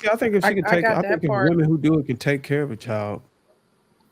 Yeah, I think if she could I take, got I think that if part. women who do it can take care of a child.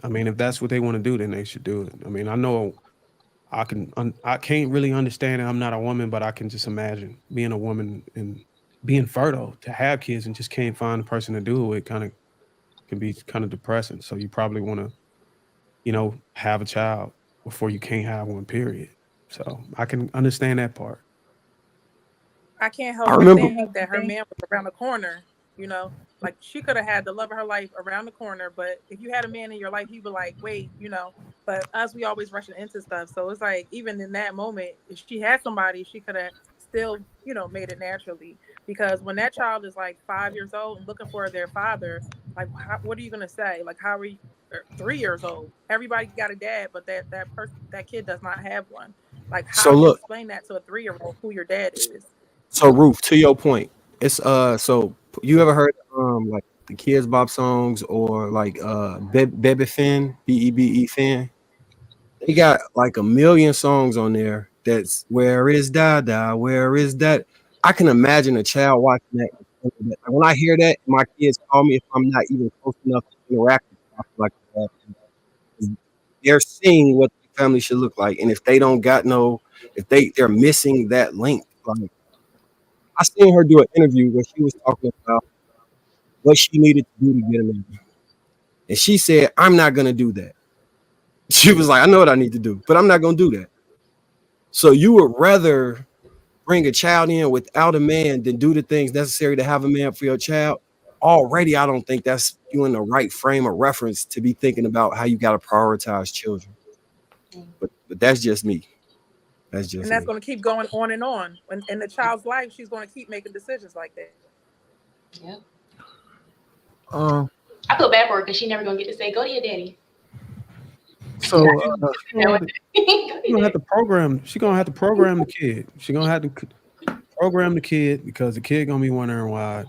I mean, if that's what they want to do, then they should do it. I mean, I know I can't really understand it. I'm not a woman, but I can just imagine being a woman and being fertile to have kids and just can't find a person to do it. Kind of can be kind of depressing. So you probably want to, have a child before you can't have one. Period. So I can understand that part. I can't I help but remember. think that her man was around the corner, you know? Like she could have had the love of her life around the corner, but if you had a man in your life, you'd be like, wait, but us, we always rushing into stuff. So it's like, even in that moment, if she had somebody, she could have still, made it naturally. Because when that child is like 5 years old and looking for their father, like, what are you going to say? Like, how are you, 3 years old? Everybody got a dad, but that person, that kid does not have one. Like, So how do you look, explain that to a 3-year-old who your dad is? so Ruth, to your point, it's so you ever heard like the Kids Bop songs or like Bebe Finn, Bebe Finn? They got like a million songs on there. That's where is Dada? Where is that? I can imagine a child watching that. Like, when I hear that, my kids call me if I'm not even close enough to interact with stuff like that. They're seeing what the family should look like, and if they don't got no, if they're missing that link, like I seen her do an interview where she was talking about what she needed to do to get a man, and she said, "I'm not gonna do that." She was like, "I know what I need to do, but I'm not gonna do that." So you would rather bring a child in without a man than do the things necessary to have a man for your child. Already, I don't think that's you in the right frame of reference to be thinking about how you got to prioritize children. But that's just me. That's And just that's me. going to keep going on and on. When in the child's life, she's going to keep making decisions like that. Yeah. Uh, I feel bad for her because she never gonna get to say, "Go to your daddy." But so she gonna have to, she gonna have to program. She gonna have to program the kid. She gonna have to program the kid because the kid gonna be wondering why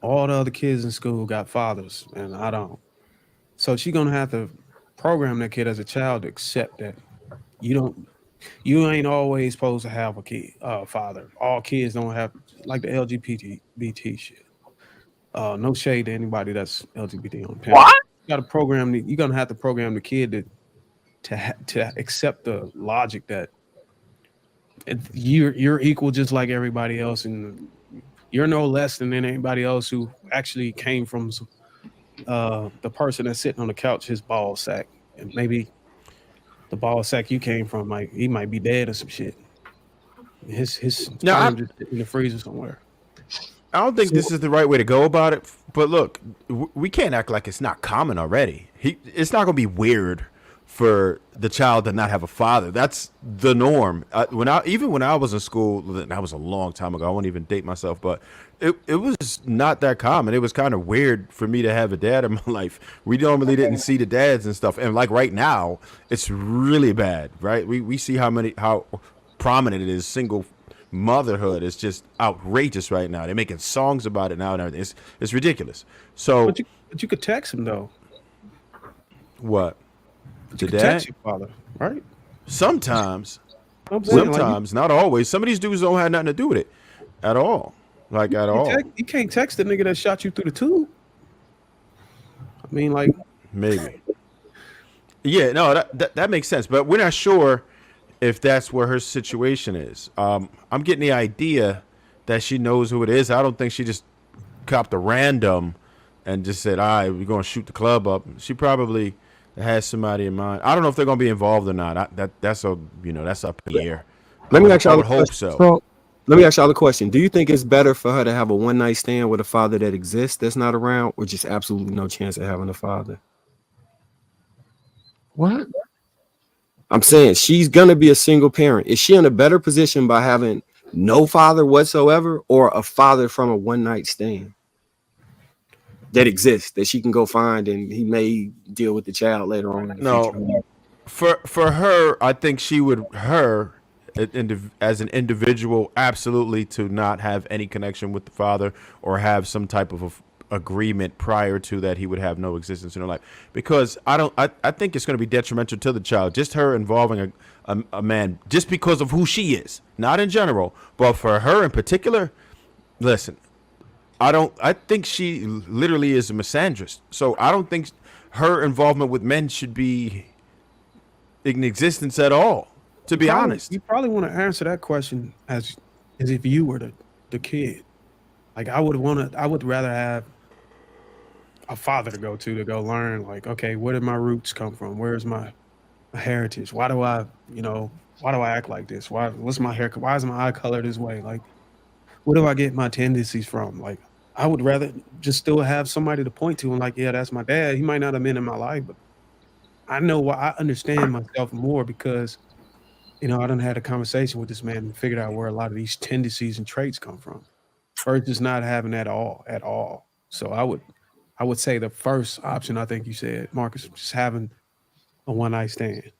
all the other kids in school got fathers and I don't. So she gonna have to program that kid as a child to accept that you don't, you ain't always supposed to have a kid, father. All kids don't have like the LGBT shit. No shade to anybody that's LGBT on the panel. what? You got to program. You're gonna have to program the kid to accept the logic that you're equal just like everybody else, and you're no less than anybody else who actually came from the person that's sitting on the couch, his ball sack, and maybe the ball sack you came from, like he might be dead or some shit. His Now, sperm just in the freezer somewhere. I don't think So this is the right way to go about it. But look, we can't act like it's not common already. It's not going to be weird for the child to not have a father. That's the norm. Even when I was in school, that was a long time ago. I won't even date myself, but it was not that common. It was kind of weird for me to have a dad in my life. We normally didn't see the dads and stuff. And like right now, it's really bad, right? We see how prominent it is. Single motherhood is just outrageous right now. They're making songs about it now and everything. It's ridiculous. So but you could text him though. what? But you The could text dad? your father, right? Sometimes. I'm saying like Sometimes, not always. Some of these dudes don't have nothing to do with it at all. Like at all. you can't text the nigga that shot you through the tube. I mean, like Maybe. Yeah, no, that makes sense. But we're not sure if that's where her situation is. I'm getting the idea that she knows who it is. I don't think she just copped a random and just said, "All right, we're gonna shoot the club up." She probably has somebody in mind. I don't know if they're gonna be involved or not. That's that's up in the air. Let me ask I y'all a would hope question. so. So let me ask y'all a question. Do you think it's better for her to have a one night stand with a father that exists that's not around, or just absolutely no chance of having a father? what? I'm saying she's gonna be a single parent. Is she in a better position by having no father whatsoever, or a father from a one night stand that exists that she can go find and he may deal with the child later on in the No, future? for her, I think she would as an individual absolutely to not have any connection with the father or have some type of agreement prior to that he would have no existence in her life because I think it's going to be detrimental to the child just her involving a man just because of who she is, not in general, but for her in particular. Listen, I think she literally is a misandrist. So I don't think her involvement with men should be in existence at all. To be honest, You probably want to answer that question as if you were the kid. Like I would rather have a father to go learn, like, okay, where did my roots come from? Where's my heritage? Why do I act like this? What's my hair? Why is my eye color this way? Like, where do I get my tendencies from? Like, I would rather just still have somebody to point to and like, yeah, that's my dad. He might not have been in my life, but I know why. I understand myself more because, I done had a conversation with this man and figured out where a lot of these tendencies and traits come from. Versus not having that at all. So I would say the first option, I think you said, Marcus, just having a one night stand.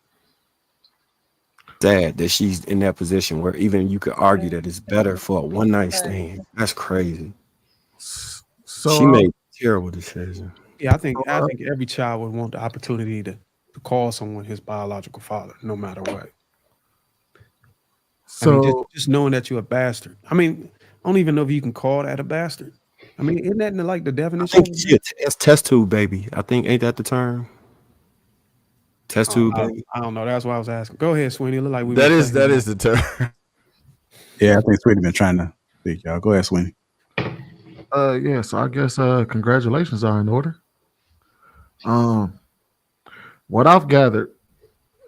Sad that she's in that position where even you could argue that it's better for a one night stand. That's crazy. So She made a terrible decision. Yeah, I think every child would want the opportunity to call someone his biological father, no matter what. Just knowing that you're a bastard. I mean, I don't even know if you can call that a bastard. I mean, isn't that like the definition? It's test tube baby. I think, ain't that the term? Test tube baby. I don't know. That's why I was asking. Go ahead, Sweeney. It look like that is the term. Yeah, I think Sweeney been trying to speak, y'all. Go ahead, Sweeney. Yeah, so I guess congratulations are in order. What I've gathered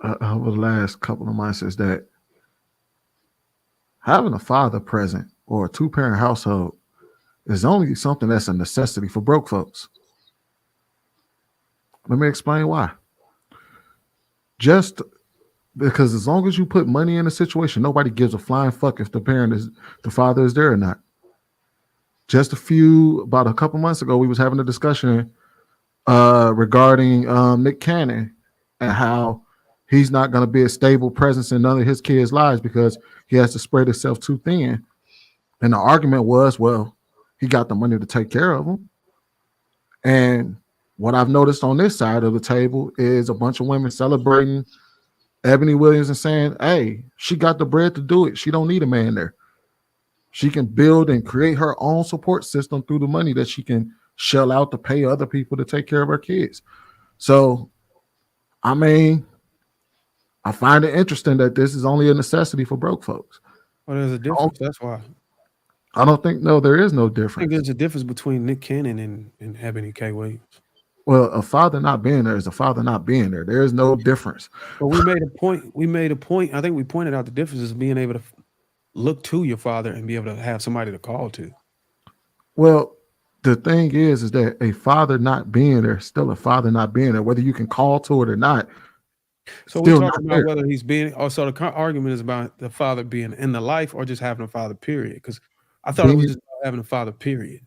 over the last couple of months is that having a father present or a two-parent household is only something that's a necessity for broke folks. Let me explain why. Just because as long as you put money in a situation, nobody gives a flying fuck if the father is there or not. Just about a couple months ago, we was having a discussion regarding Nick Cannon and how he's not going to be a stable presence in none of his kids' lives because he has to spread himself too thin. And the argument was, well, he got the money to take care of them. And what I've noticed on this side of the table is a bunch of women celebrating Ebony Williams and saying, hey, she got the bread to do it. She don't need a man there. She can build and create her own support system through the money that she can shell out to pay other people to take care of her kids. So, I mean, I find it interesting that this is only a necessity for broke folks. Well, there's a difference. That's why. I don't think, no, there is no difference. I think there's a difference between Nick Cannon and Ebony K. Williams. Well, a father not being there is a father not being there. There is no difference. But we made a point. I think we pointed out the difference is being able to look to your father and be able to have somebody to call to. Well, the thing is that a father not being there, still a father not being there, whether you can call to it or not. So we're talking about whether he's being, also the argument is about the father being in the life or just having a father, period. Because I thought it was just about having a father, period.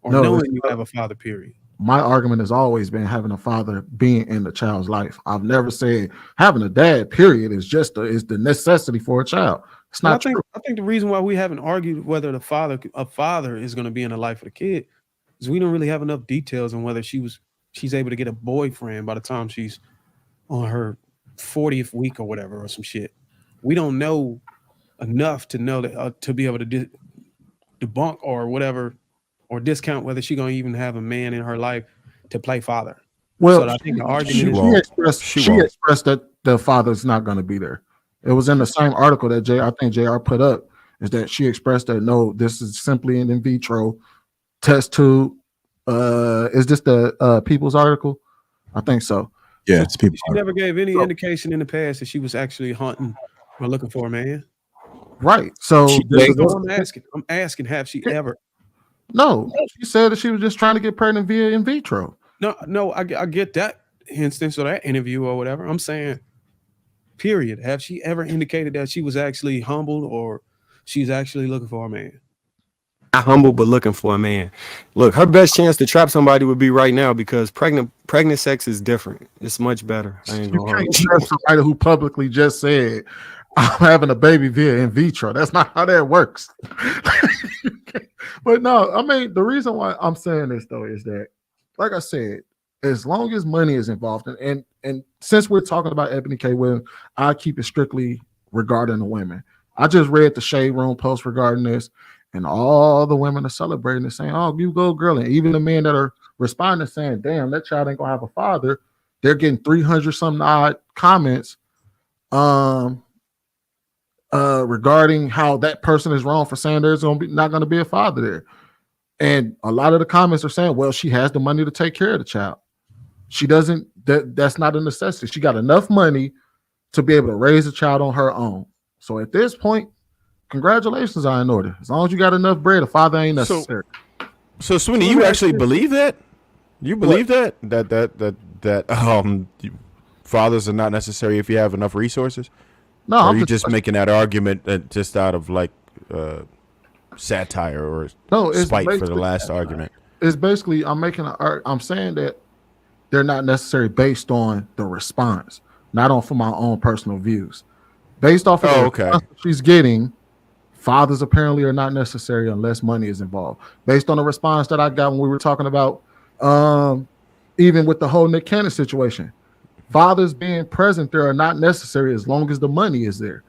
Or knowing you have a father, period. My argument has always been having a father being in the child's life. I've never said having a dad, period, is the necessity for a child. It's not true. I think the reason why we haven't argued whether a father is going to be in the life of the kid is we don't really have enough details on whether she's able to get a boyfriend by the time she's on her 40th week or whatever or some shit. We don't know enough to know that to be able to debunk or whatever or discount whether she's going to even have a man in her life to play father. Well, so I think the argument she expressed that the father's not going to be there. It was in the same article that I think JR put up, is that she expressed that no, this is simply an in vitro test tube. Is this the People's article? I think so. Yeah, it's People. She never gave any indication in the past that she was actually hunting or looking for a man. Right. So I'm asking, have she ever? No, she said that she was just trying to get pregnant via in vitro. No, I get that instance or that interview or whatever. I'm saying, period. Have she ever indicated that she was actually humbled or she's actually looking for a man? Not humble, but looking for a man. Look, her best chance to trap somebody would be right now because pregnant sex is different. It's much better. I ain't you can't trap somebody who publicly just said, I'm having a baby via in vitro. That's not how that works. But no, I mean, the reason why I'm saying this though is that, like I said, as long as money is involved, and since we're talking about Ebony K. Williams, I keep it strictly regarding the women. I just read the Shade Room post regarding this, and all the women are celebrating and saying, "Oh, you go, girl!" And even the men that are responding saying, "Damn, that child ain't gonna have a father," they're getting 300 something odd comments regarding how that person is wrong for saying there's not going to be a father there. And a lot of the comments are saying, well, she has the money to take care of the child. She doesn't, that's not a necessity. She got enough money to be able to raise a child on her own. So at this point, congratulations are in order. As long as you got enough bread, a father ain't necessary. So Sweeney, you actually believe that? You believe that fathers are not necessary if you have enough resources? No, or are you just making that argument just out of like satire or spite for the last argument? It's basically I'm saying that they're not necessary based on the response, not on for my own personal views. Based off of the response she's getting, fathers apparently are not necessary unless money is involved. Based on the response that I got when we were talking about even with the whole Nick Cannon situation, fathers being present there are not necessary as long as the money is there.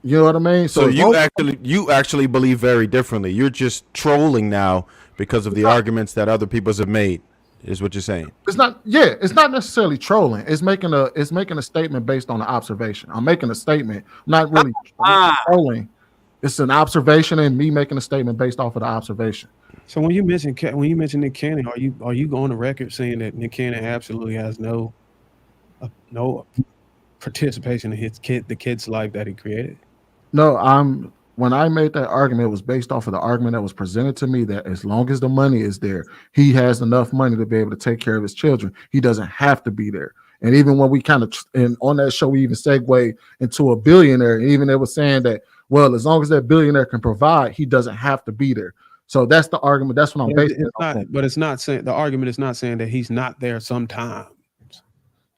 You know what I mean? So you actually believe very differently. You're just trolling now because of the arguments that other people have made, is what you're saying. It's not necessarily trolling. It's making a statement based on an observation. I'm making a statement, not really trolling. It's an observation and me making a statement based off of the observation. So when you mention Nick Cannon, are you going on record saying that Nick Cannon absolutely has no participation in the kid's life that he created? No, when I made that argument, it was based off of the argument that was presented to me that as long as the money is there, he has enough money to be able to take care of his children. He doesn't have to be there. And even when we and on that show, we even segue into a billionaire, and even they were saying that, well, as long as that billionaire can provide, he doesn't have to be there. So that's the argument. That's what I'm basing it on. But it's not saying the argument is not saying that he's not there sometimes.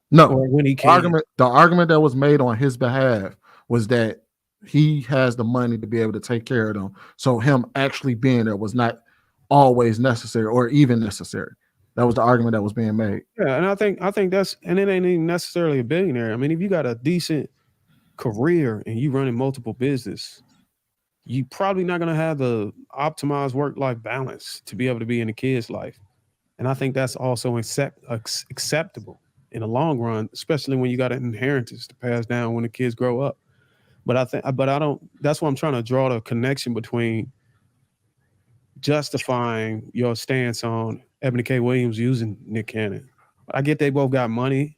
No, or when he can. The argument that was made on his behalf was that he has the money to be able to take care of them. So him actually being there was not always necessary or even necessary. That was the argument that was being made. Yeah, and I think that's, and it ain't even necessarily a billionaire. I mean, if you got a decent career and you running multiple business, you probably not gonna have the optimized work-life balance to be able to be in a kid's life. And I think that's also acceptable in the long run, especially when you got an inheritance to pass down when the kids grow up. But I don't. That's why I'm trying to draw the connection between justifying your stance on Ebony K. Williams using Nick Cannon. I get they both got money,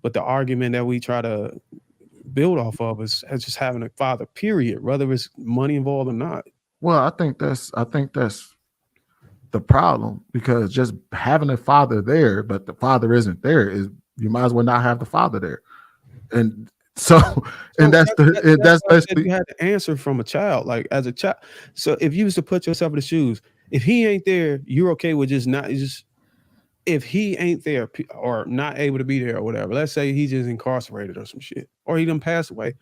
but the argument that we try to build off of is just having a father, period, whether it's money involved or not. Well, I think that's the problem, because just having a father there, but the father isn't there, is you might as well not have the father there. And so that's basically, you had to answer from a child, like as a child. So if you was to put yourself in the shoes, if he ain't there, you're okay with if he ain't there or not able to be there or whatever. Let's say he's just incarcerated or some shit, or he done passed away.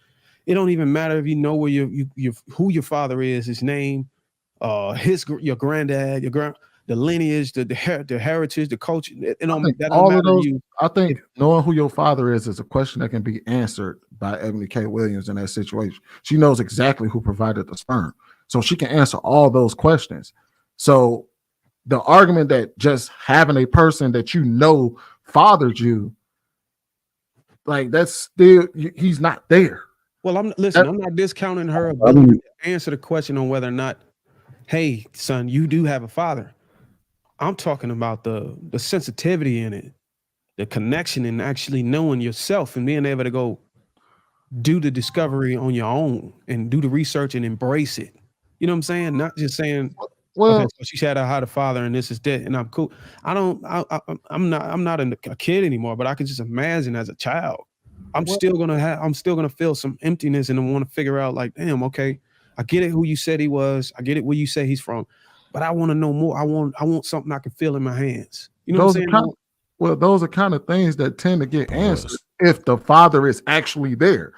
It don't even matter if you know where who your father is, his name, your granddad, the lineage, the heritage, the culture. I think knowing who your father is a question that can be answered by Ebony K. Williams in that situation. She knows exactly who provided the sperm, so she can answer all those questions. So the argument that just having a person that you know fathered you, like that's still, he's not there. Well, I'm not discounting her ability to answer the question on whether or not, hey, son, you do have a father. I'm talking about the sensitivity in it, the connection, and actually knowing yourself and being able to go do the discovery on your own and do the research and embrace it. You know what I'm saying? Not just saying, well, okay, so she had a father and this is dead and I'm cool. I'm not a kid anymore, but I can just imagine as a child, I'm still gonna feel some emptiness and want to figure out, like, damn, okay, I get it who you said he was, I get it where you say he's from, but I want to know more. I want something I can feel in my hands. You know what I'm saying? Those are kind of things that tend to get answered if the father is actually there.